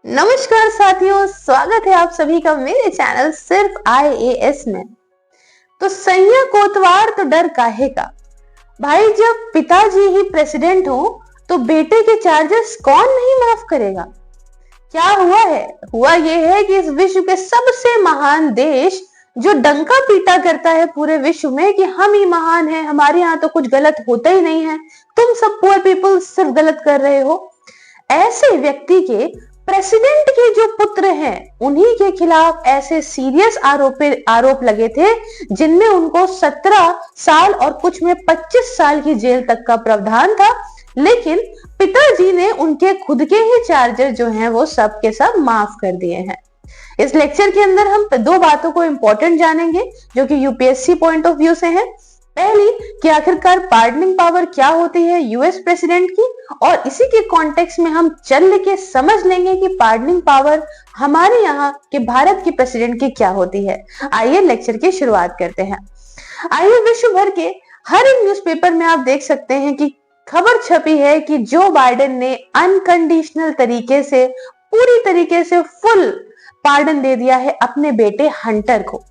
नमस्कार साथियों, स्वागत है आप सभी का मेरे चैनल सिर्फ IAS में। तो सैया कोतवाल तो डर काहे का भाई, जब पिताजी ही प्रेसिडेंट हो तो बेटे के चार्जेस कौन नहीं माफ करेगा। क्या हुआ है? हुआ ये है कि इस विश्व के सबसे महान देश जो डंका पीटा करता है पूरे विश्व में कि हम ही महान हैं, हमारे यहाँ तो कुछ गलत होता ही नहीं है, तुम सब पुअर पीपल सिर्फ गलत कर रहे हो, ऐसे व्यक्ति के प्रेसिडेंट के जो पुत्र हैं उन्हीं के खिलाफ ऐसे सीरियस आरोप लगे थे जिनमें उनको 17 साल और कुछ में 25 साल की जेल तक का प्रावधान था। लेकिन पिताजी ने उनके खुद के ही चार्जेस जो हैं वो सब के सब माफ कर दिए हैं। इस लेक्चर के अंदर हम दो बातों को इंपॉर्टेंट जानेंगे जो कि यूपीएससी पॉइंट ऑफ व्यू से है। पहली कि आखिरकार पार्डनिंग पावर क्या होती है यूएस प्रेसिडेंट की, और इसी के कॉन्टेक्स्ट में हम चल के समझ लेंगे कि पार्डनिंग पावर हमारे यहाँ के भारत की प्रेसिडेंट की क्या होती है। आइए लेक्चर की शुरुआत करते हैं। आइए, विश्व भर के हर एक न्यूज़पेपर में आप देख सकते हैं कि खबर छपी है कि जो बाइडेन ने अनकंडीशनल तरीके से, पूरी तरीके से फुल पार्डन दे दिया है अपने बेटे हंटर को।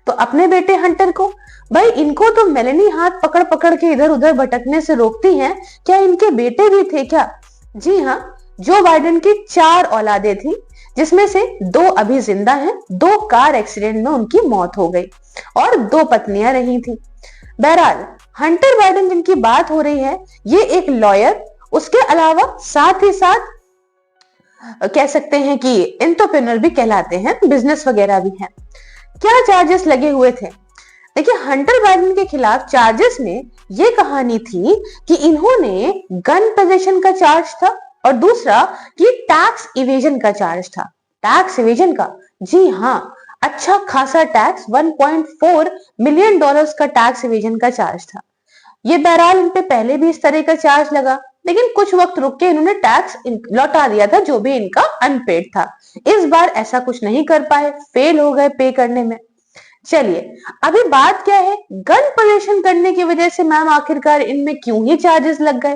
तो अपने बेटे हंटर को, भाई इनको तो मेलेनी हाथ पकड़ पकड़ के इधर उधर भटकने से रोकती हैं, क्या इनके बेटे भी थे क्या? जी हाँ, जो बाइडेन की 4 औलादे थी जिसमें से 2 अभी जिंदा हैं, 2 कार एक्सीडेंट में उनकी मौत हो गई और 2 पत्नियां रही थी। बहरहाल हंटर बाइडेन जिनकी बात हो रही है ये एक लॉयर, उसके अलावा साथ ही साथ कह सकते हैं कि एंटरप्रेन्योर भी कहलाते हैं, बिजनेस वगैरह भी हैं। क्या चार्जेस लगे हुए थे? देखिए, हंटर बाइडेन के खिलाफ चार्जेस में ये कहानी थी कि इन्होंने गन पोजेशन का चार्ज था और दूसरा कि टैक्स इवेजन का चार्ज था। टैक्स इवेजन का, जी हाँ, अच्छा खासा टैक्स, $1.4 मिलियन का टैक्स इवेजन का चार्ज था। ये बहरहाल इन पे पहले भी इस तरह का चार्ज लगा, लेकिन कुछ वक्त रुक के इन्होंने टैक्स लौटा दिया था जो भी इनका अनपेड था। इस बार ऐसा कुछ नहीं कर पाए, फेल हो गए पे करने में। चलिए, अभी बात क्या है, गन पोजेशन करने की वजह से मैम आखिरकार इनमें क्यों ही चार्जेस लग गए?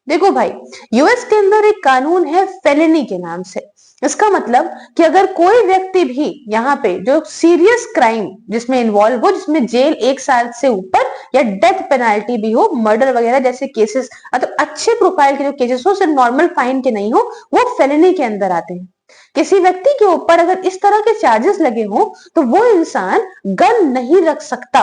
देखो भाई, यूएस के अंदर एक कानून है फेलिनी के नाम से। इसका मतलब कि अगर कोई व्यक्ति भी यहाँ पे जो सीरियस क्राइम जिसमें इन्वॉल्व हो, जिसमें जेल 1 साल से ऊपर या डेथ पेनाल्टी भी हो, मर्डर वगैरह जैसे केसेस, मतलब अच्छे प्रोफाइल के जो केसेस हो, सिर्फ नॉर्मल फाइन के नहीं हो, वो फेलिनी के अंदर आते हैं। किसी व्यक्ति के ऊपर अगर इस तरह के चार्जेस लगे हो तो वो इंसान गन नहीं रख सकता।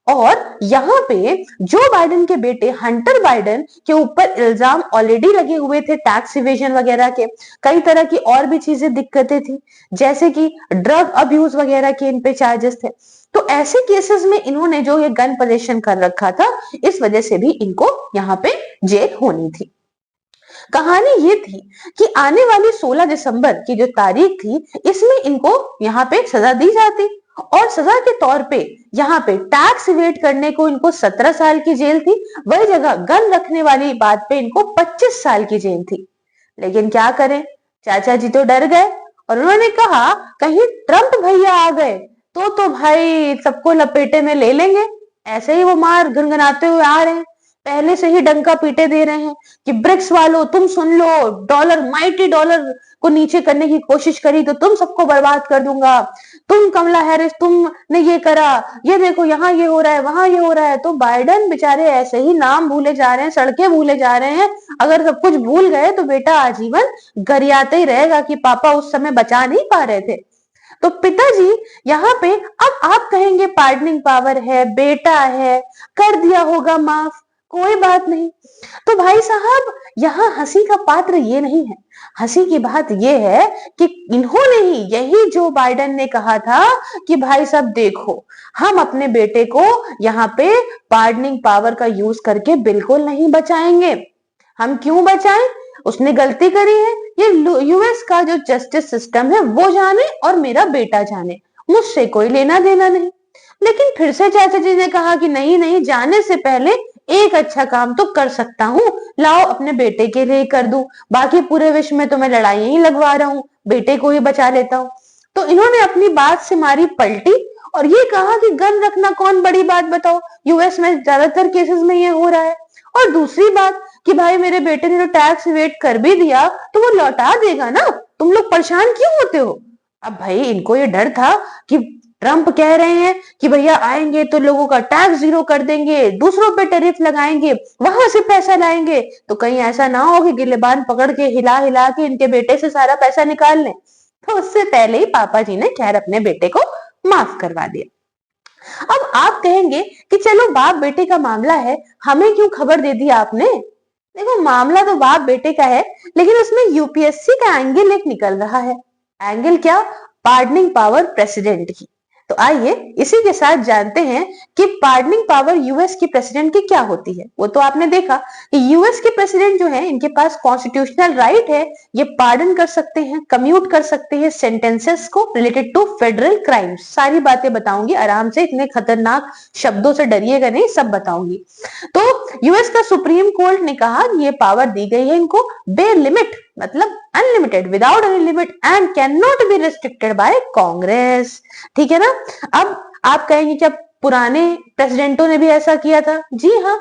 और यहाँ पे जो बाइडेन के बेटे हंटर बाइडेन के ऊपर इल्जाम ऑलरेडी लगे हुए थे, टैक्स इवेजन वगैरह के, कई तरह की और भी चीजें दिक्कतें थी, जैसे कि ड्रग अब्यूज वगैरह के इन पे चार्जेस थे। तो ऐसे केसेस में इन्होंने जो ये गन पोजेशन कर रखा था, इस वजह से भी इनको यहाँ पे जेल होनी थी। कहानी ये थी कि आने वाली 16 दिसंबर की जो तारीख थी, इसमें इनको यहाँ पे सजा दी जाती और सजा के तौर पे यहाँ पे टैक्स इवेट करने को इनको 17 साल की जेल थी, वही जगह गन रखने वाली बात पे इनको 25 साल की जेल थी। लेकिन क्या करें, चाचा जी तो डर गए और उन्होंने कहा कहीं ट्रंप भैया आ गए तो भाई सबको लपेटे में ले लेंगे। ऐसे ही वो मार गुनगुनाते हुए आ रहे हैं, पहले से ही डंका पीटे दे रहे हैं कि ब्रिक्स वालों तुम सुन लो, डॉलर, माइटी डॉलर को नीचे करने की कोशिश करी तो तुम सबको बर्बाद कर दूंगा, तुम कमला हैरिस तुमने ये करा, ये देखो यहाँ ये हो रहा है, वहां ये हो रहा है। तो बाइडेन बेचारे ऐसे ही नाम भूले जा रहे हैं, सड़कें भूले जा रहे हैं। अगर सब कुछ भूल गए तो बेटा आजीवन गरियाते ही रहेगा कि पापा उस समय बचा नहीं पा रहे थे। तो पिताजी यहाँ पे, अब आप कहेंगे पार्डनिंग पावर है, बेटा है, कर दिया होगा माफ, कोई बात नहीं। तो भाई साहब, यहाँ हंसी का पात्र ये नहीं है, हंसी की बात ये है कि इन्होंने ही, यही जो बाइडेन ने कहा था कि भाई साहब देखो, हम अपने बेटे को यहाँ पे पार्डनिंग पावर का यूज करके बिल्कुल नहीं बचाएंगे। हम क्यों बचाएं? उसने गलती करी है, ये यूएस का जो जस्टिस सिस्टम है वो जाने और मेरा बेटा जाने, मुझसे कोई लेना देना नहीं। लेकिन फिर से चाचा जी ने कहा कि नहीं नहीं, जाने से पहले एक अच्छा काम तो कर सकता हूँ, लाओ अपने बेटे के लिए कर दूं, बाकी पूरे विश्व में तो मैं लड़ाई ही लगवा रहा हूँ, बेटे को ही बचा लेता हूँ। तो इन्होंने अपनी बात से मारी पलटी और ये कहा कि गन रखना कौन बड़ी बात, बताओ, यूएस में ज्यादातर केसेस में ये हो रहा है। और दूसरी बात कि भाई मेरे बेटे ने तो टैक्स इवेट कर भी दिया तो वो लौटा देगा ना, तुम लोग परेशान क्यों होते हो? अब भाई इनको ये डर था कि ट्रम्प कह रहे हैं कि भैया आएंगे तो लोगों का टैक्स जीरो कर देंगे, दूसरों पे टैरिफ लगाएंगे, वहां से पैसा लाएंगे, तो कहीं ऐसा ना हो कि गिलेबान पकड़ के हिला हिला के इनके बेटे से सारा पैसा निकाल लें। तो उससे पहले ही पापा जी ने खैर अपने बेटे को माफ करवा दिया। अब आप कहेंगे कि चलो बाप बेटे का मामला है, हमें क्यों खबर दे दी आपने? देखो मामला तो बाप बेटे का है, लेकिन उसमें यूपीएससी का एंगल एक निकल रहा है। एंगल क्या? पार्डनिंग पावर प्रेसिडेंट की। तो आइए इसी के साथ जानते हैं कि पार्डनिंग पावर यूएस की प्रेसिडेंट की क्या होती है। वो तो आपने देखा कि यूएस के प्रेसिडेंट जो है इनके पास कॉन्स्टिट्यूशनल राइट है, ये पार्डन कर सकते हैं, कम्यूट कर सकते हैं सेंटेंसेस को रिलेटेड टू फेडरल क्राइम्स। सारी बातें बताऊंगी आराम से, इतने खतरनाक शब्दों से डरिएगा नहीं, सब बताऊंगी। तो यूएस का सुप्रीम कोर्ट ने कहा ये पावर दी गई है इनको बे लिमिट, मतलब unlimited, without any limit and can not be restricted by Congress. ठीक है ना? अब आप कहेंगे क्या पुराने प्रेसिडेंटों ने भी ऐसा किया था? जी हाँ,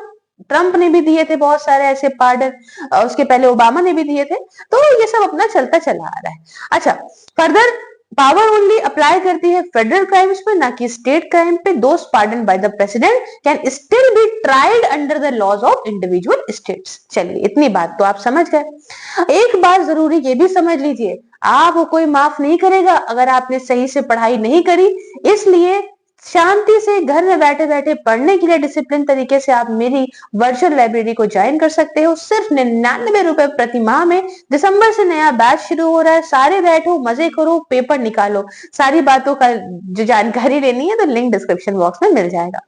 ट्रंप ने भी दिए थे बहुत सारे ऐसे पार्डन, उसके पहले ओबामा ने भी दिए थे। तो ये सब अपना चलता चला आ रहा है। अच्छा, फर्दर पावर ओनली अप्लाई करती है फेडरल क्राइम्स पे, ना कि स्टेट क्राइम पे। Those pardon by the president can still be tried under the laws of individual states. चलिए इतनी बात तो आप समझ गए। एक बात जरूरी ये भी समझ लीजिए, आपको कोई माफ नहीं करेगा अगर आपने सही से पढ़ाई नहीं करी। इसलिए शांति से घर में बैठे बैठे पढ़ने के लिए डिसिप्लिन तरीके से आप मेरी वर्चुअल लाइब्रेरी को ज्वाइन कर सकते हो, सिर्फ 99 रुपए प्रति माह में। दिसंबर से नया बैच शुरू हो रहा है, सारे बैठो, मजे करो, पेपर निकालो। सारी बातों का जो जानकारी लेनी है तो लिंक डिस्क्रिप्शन बॉक्स में मिल जाएगा।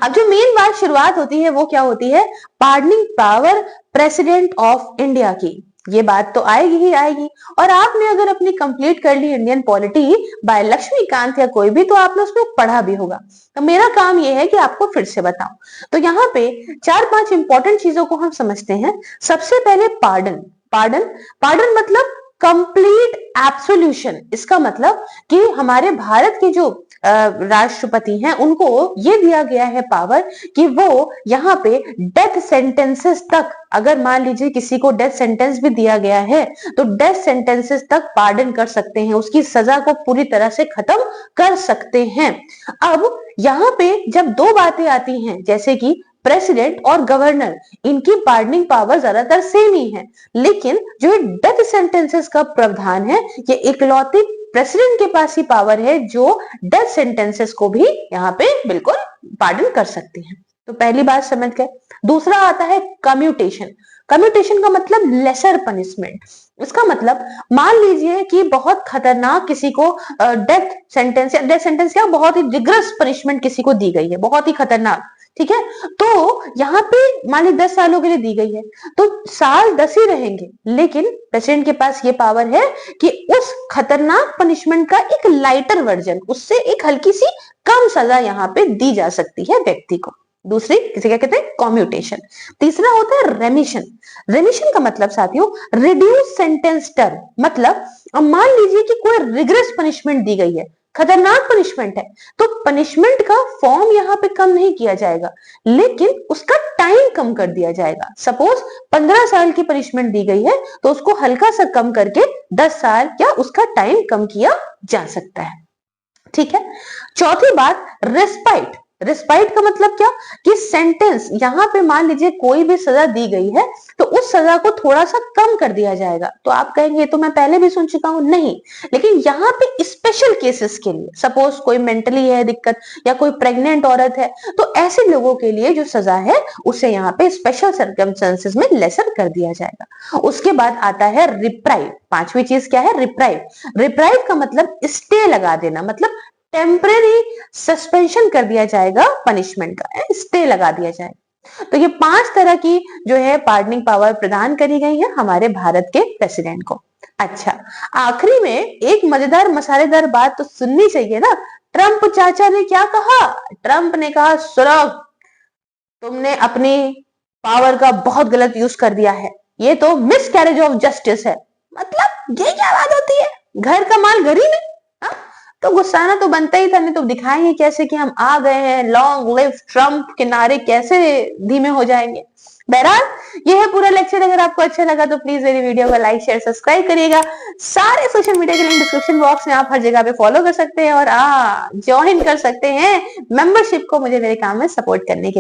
अब जो मेन बात शुरुआत होती है वो क्या होती है? Pardoning power president of India की। ये बात तो आएगी ही आएगी। और आपने अगर अपनी कंप्लीट कर ली इंडियन पॉलिटी बाय लक्ष्मीकांत या कोई भी, तो आपने उसमें पढ़ा भी होगा। तो मेरा काम ये है कि आपको फिर से बताऊं। तो यहाँ पे 4-5 इंपॉर्टेंट चीजों को हम समझते हैं। सबसे पहले पार्डन। पार्डन पार्डन मतलब कंप्लीट एब्सोल्यूशन। इसका मतलब कि हमारे भारत के जो राष्ट्रपति हैं उनको ये दिया गया है पावर कि वो यहाँ पे डेथ सेंटेंसेस तक, अगर मान लीजिए किसी को डेथ सेंटेंस भी दिया गया है तो डेथ सेंटेंसेस तक पार्डन कर सकते हैं, उसकी सजा को पूरी तरह से खत्म कर सकते हैं। अब यहाँ पे जब दो बातें आती हैं, जैसे कि प्रेसिडेंट और गवर्नर, इनकी पार्डनिंग पावर ज्यादातर सेम ही है, लेकिन जो डेथ सेंटेंसेस का प्रावधान है ये इकलौती प्रेसिडेंट के पास ही पावर है जो डेथ सेंटेंसेस को भी यहाँ पे बिल्कुल पार्डन कर सकते हैं। तो पहली बात समझ गए। दूसरा आता है कम्यूटेशन। कम्यूटेशन का मतलब लेसर पनिशमेंट। इसका मतलब मान लीजिए कि बहुत खतरनाक किसी को डेथ सेंटेंस या डेथ सेंटेंस क्या बहुत ही रिग्रेस पनिशमेंट किसी को दी गई है, बहुत ही खतरनाक, ठीक है, तो यहाँ पे मान ली 10 सालों के लिए दी गई है तो साल 10 ही रहेंगे, लेकिन प्रेसिडेंट के पास ये पावर है कि उस खतरनाक पनिशमेंट का एक लाइटर वर्जन, उससे एक हल्की सी कम सजा यहाँ पे दी जा सकती है व्यक्ति को। दूसरी किसे क्या कहते हैं? कॉम्यूटेशन। तीसरा होता है रेमिशन। रेमिशन का मतलब साथियों रिड्यूस सेंटेंस टर्म। मतलब अब मान लीजिए कि कोई रिग्रेस पनिशमेंट दी गई है, खतरनाक पनिशमेंट है, तो पनिशमेंट का फॉर्म यहाँ पे कम नहीं किया जाएगा, लेकिन उसका टाइम कम कर दिया जाएगा। सपोज 15 साल की पनिशमेंट दी गई है तो उसको हल्का सा कम करके 10 साल या उसका टाइम कम किया जा सकता है। ठीक है। चौथी बात रेस्पाइट। रेस्पाइट का मतलब क्या कि सेंटेंस यहाँ पे मान लीजिए कोई भी सजा दी गई है तो उस सजा को थोड़ा सा कम कर दिया जाएगा। तो आप कहेंगे तो मैं पहले भी सुन चुका हूं, नहीं, लेकिन यहाँ पे स्पेशल केसेस के लिए, सपोज कोई मेंटली है दिक्कत या कोई प्रेग्नेंट औरत है, तो ऐसे लोगों के लिए जो सजा है उसे यहाँ पे स्पेशल सर्कमस्टेंसेस में लेसर कर दिया जाएगा। उसके बाद आता है रिप्राइव। पांचवी चीज क्या है? रिप्राइव। रिप्राइव का मतलब स्टे लगा देना, मतलब टेम्परेरी सस्पेंशन कर दिया जाएगा पनिशमेंट का, स्टे लगा दिया जाएगा। तो ये 5 तरह की जो है पार्डनिंग पावर प्रदान करी गई है हमारे भारत के प्रेसिडेंट को। अच्छा, आखिरी में एक मजेदार मसालेदार बात तो सुननी चाहिए ना। ट्रंप चाचा ने क्या कहा? ट्रंप ने कहा सुरभ, तुमने अपनी पावर का बहुत गलत यूज कर दिया है, ये तो मिस कैरेज ऑफ जस्टिस है। मतलब ये क्या बात होती है? घर का माल घर ही में। तो गुस्साना तो बनता ही था, नहीं तो दिखाएंगे कैसे कि हम आ गए हैं, लॉन्ग लिव ट्रंप के नारे कैसे धीमे हो जाएंगे। बहरहाल ये है पूरा लेक्चर। अगर आपको अच्छा लगा तो प्लीज मेरी वीडियो को लाइक शेयर सब्सक्राइब करिएगा। सारे सोशल मीडिया के लिंक डिस्क्रिप्शन बॉक्स में आप हर जगह पे फॉलो कर सकते हैं और ज्वाइन कर सकते हैं मेंबरशिप को मुझे मेरे काम में सपोर्ट करने के लिए।